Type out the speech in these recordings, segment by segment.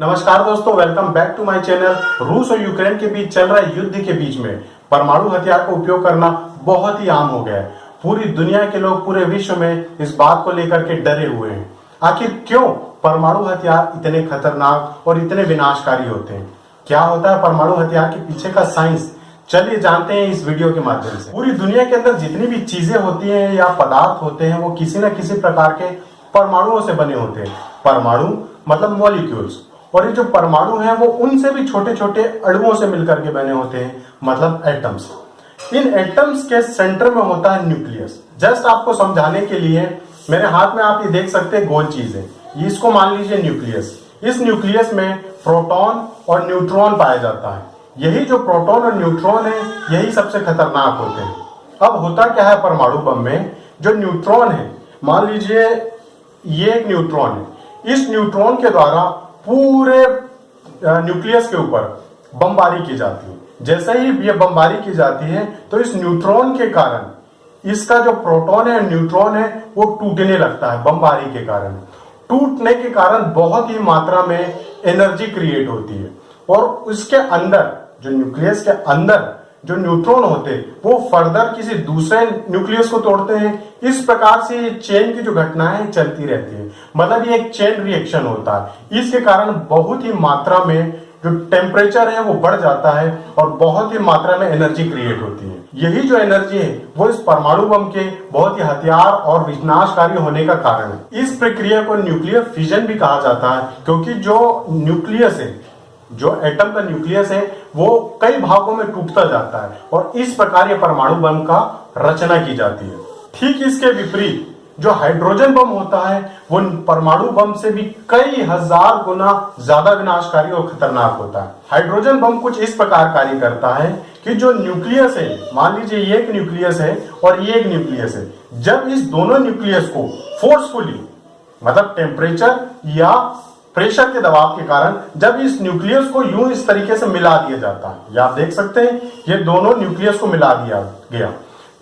नमस्कार दोस्तों, welcome back to my channel. रूस और यूक्रेन के बीच चल रहे युद्ध के बीच में परमाणु हथियार का उपयोग करना बहुत ही आम हो गया है। पूरी दुनिया के लोग पूरे विश्व में इस बात को लेकर के डरे हुए हैं। आखिर क्यों परमाणु हथियार इतने खतरनाक और इतने विनाशकारी होते हैं? क्या होता है परमाणु हथियार के पीछे का साइंस? चलिए जानते हैं इस वीडियो के माध्यम से। पूरी दुनिया के अंदर जितनी भी चीजें होती हैं या पदार्थ होते हैं वो किसी न किसी प्रकार के परमाणुओं से बने होते हैं। परमाणु मतलब मॉलिक्यूल्स, और ये जो परमाणु हैं वो उनसे भी छोटे छोटे अणुओं से मिलकर के बने होते हैं, मतलब एटम्स। इन एटम्स के सेंटर में होता है न्यूक्लियस। जस्ट आपको समझाने के लिए मेरे हाथ में आप ये देख सकते हैं गोल चीज है, इसको मान लीजिए न्यूक्लियस। इस न्यूक्लियस में प्रोटॉन और न्यूट्रॉन पाया जाता है। यही जो प्रोटॉन और न्यूट्रॉन है यही सबसे खतरनाक होते हैं। अब होता क्या है परमाणु बम में, जो न्यूट्रॉन है, मान लीजिए ये एक न्यूट्रॉन है, इस न्यूट्रॉन के द्वारा पूरे न्यूक्लियस के ऊपर बमबारी की जाती है। जैसे ही ये बमबारी की जाती है तो इस न्यूट्रॉन के कारण इसका जो प्रोटॉन है न्यूट्रॉन है वो टूटने लगता है। बमबारी के कारण, टूटने के कारण बहुत ही मात्रा में एनर्जी क्रिएट होती है, और उसके अंदर जो न्यूक्लियस के अंदर जो न्यूट्रॉन होते हैं वो फर्दर किसी दूसरे न्यूक्लियस को तोड़ते हैं। इस प्रकार से ये चेन की जो घटनाएं चलती रहती है, मतलब ये एक चेन रिएक्शन होता है। इसके कारण बहुत ही मात्रा में जो टेम्परेचर है वो बढ़ जाता है और बहुत ही मात्रा में एनर्जी क्रिएट होती है। यही जो एनर्जी है वो इस परमाणु बम के बहुत ही हथियार और विनाशकारी होने का कारण है। इस प्रक्रिया को न्यूक्लियर फिजन भी कहा जाता है, क्योंकि जो न्यूक्लियस है, जो एटम का न्यूक्लियस है वो कई भागों में टूटता जाता है, और इस प्रकार ये परमाणु बम का रचना की जाती है। ठीक इसके विपरीत जो हाइड्रोजन बम होता है वो परमाणु बम से भी कई हजार गुना ज्यादा विनाशकारी और खतरनाक होता है। हाइड्रोजन बम कुछ इस प्रकार कार्य करता है कि जो न्यूक्लियस है, मान लीजिए ये एक न्यूक्लियस है और ये एक न्यूक्लियस है, जब इस दोनों न्यूक्लियस को फोर्सफुली, मतलब टेम्परेचर या प्रेशर के दबाव के कारण जब इस न्यूक्लियस को यूं इस तरीके से मिला दिया जाता है, ये आप देख सकते हैं, ये दोनों न्यूक्लियस को मिला दिया गया,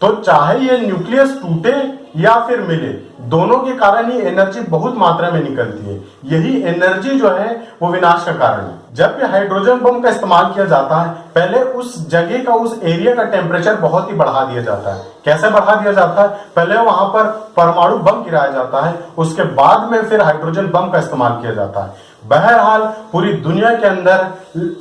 तो चाहे ये न्यूक्लियस टूटे या फिर मिले, दोनों के कारण ही एनर्जी बहुत मात्रा में निकलती है। यही एनर्जी जो है वो विनाश का कारण है। जब भी हाइड्रोजन बम का इस्तेमाल किया जाता है, पहले उस जगह का, उस एरिया का टेम्परेचर बहुत ही बढ़ा दिया जाता है। कैसे बढ़ा दिया जाता है? पहले वहां पर परमाणु बम गिराया जाता है, उसके बाद में फिर हाइड्रोजन बम का इस्तेमाल किया जाता है। बहरहाल पूरी दुनिया के अंदर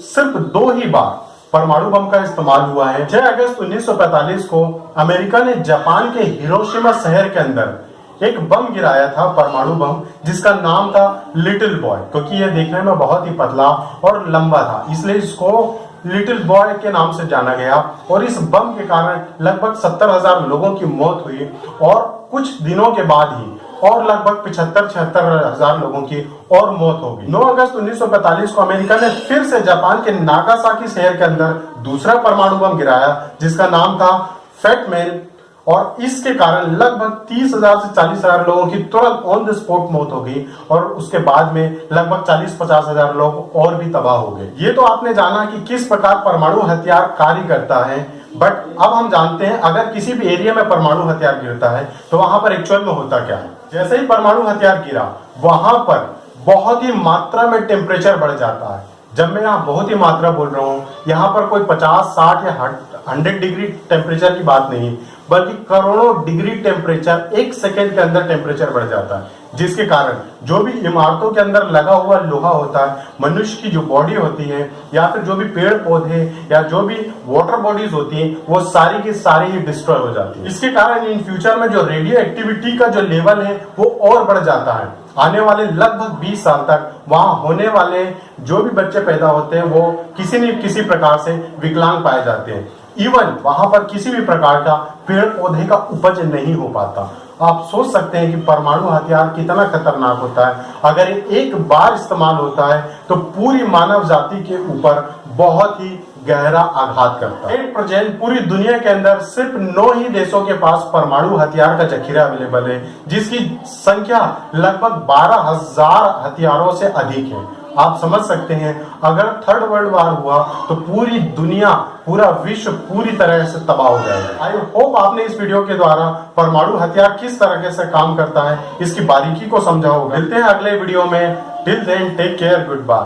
सिर्फ 2 ही बार परमाणु बम का इस्तेमाल हुआ है। 6 अगस्त 1945 को अमेरिका ने जापान के हिरोशिमा शहर के अंदर एक बम गिराया था, परमाणु बम, जिसका नाम था लिटिल बॉय, क्योंकि यह देखने में बहुत ही पतला और लंबा था, इसलिए इसको लिटिल बॉय के नाम से जाना गया। और इस बम के कारण लगभग 70,000 लोगों की मौत हुई, और कुछ दिनों के बाद ही और लगभग 75-76,000 लोगों की और मौत हो गई। 9 अगस्त 1945 को अमेरिका ने फिर से जापान के नागासाकी शहर के अंदर दूसरा परमाणु बम गिराया, जिसका नाम था फैट मैन, और इसके कारण लगभग 30,000 से 40,000 लोगों की तुरंत ऑन द स्पॉट मौत हो गई, और उसके बाद में लगभग 40-50,000 लोग और भी तबाह हो गए। ये तो आपने जाना कि किस प्रकार परमाणु हथियार कार्य करता है, बट अब हम जानते हैं अगर किसी भी एरिया में परमाणु हथियार गिरता है तो वहां पर एक्चुअल में होता क्या है। जैसे ही परमाणु हथियार गिरा, वहां पर बहुत ही मात्रा में टेम्परेचर बढ़ जाता है। जब मैं यहाँ बहुत ही मात्रा बोल रहा हूँ, यहाँ पर कोई 50, 60 या 100 डिग्री टेम्परेचर की बात नहीं, बल्कि करोड़ों डिग्री टेम्परेचर 1 सेकेंड के अंदर टेम्परेचर बढ़ जाता है, जिसके कारण जो भी इमारतों के अंदर लगा हुआ लोहा होता है, मनुष्य की जो बॉडी होती है, या फिर जो भी पेड़ पौधे या जो भी वाटर बॉडीज होती हैं, वो सारी की सारी ही डिस्ट्रॉय हो जाती है। इसके कारण इन फ्यूचर में जो रेडियो एक्टिविटी का जो लेवल है वो और बढ़ जाता है। आने वाले लगभग 20 साल तक वहां होने वाले जो भी बच्चे पैदा होते हैं वो किसी न किसी प्रकार से विकलांग पाए जाते हैं। इवन वहां पर किसी भी प्रकार का पेड़ पौधे का उपज नहीं हो पाता। आप सोच सकते हैं कि परमाणु हथियार कितना खतरनाक होता है। अगर एक बार इस्तेमाल होता है तो पूरी मानव जाति के ऊपर बहुत ही गहरा आघात करता है। प्रेजेंट पूरी दुनिया के अंदर सिर्फ 9 ही देशों के पास परमाणु हथियार का जखीरा अवेलेबल है, जिसकी संख्या लगभग 12,000 हथियारों से अधिक है। आप समझ सकते हैं अगर थर्ड वर्ल्ड वार हुआ तो पूरी दुनिया, पूरा विश्व पूरी तरह से तबाह हो जाएगा। आई होप आपने इस वीडियो के द्वारा परमाणु हथियार किस तरह से काम करता है इसकी बारीकी को समझा होगा। मिलते हैं अगले वीडियो में। Till then take care, good bye.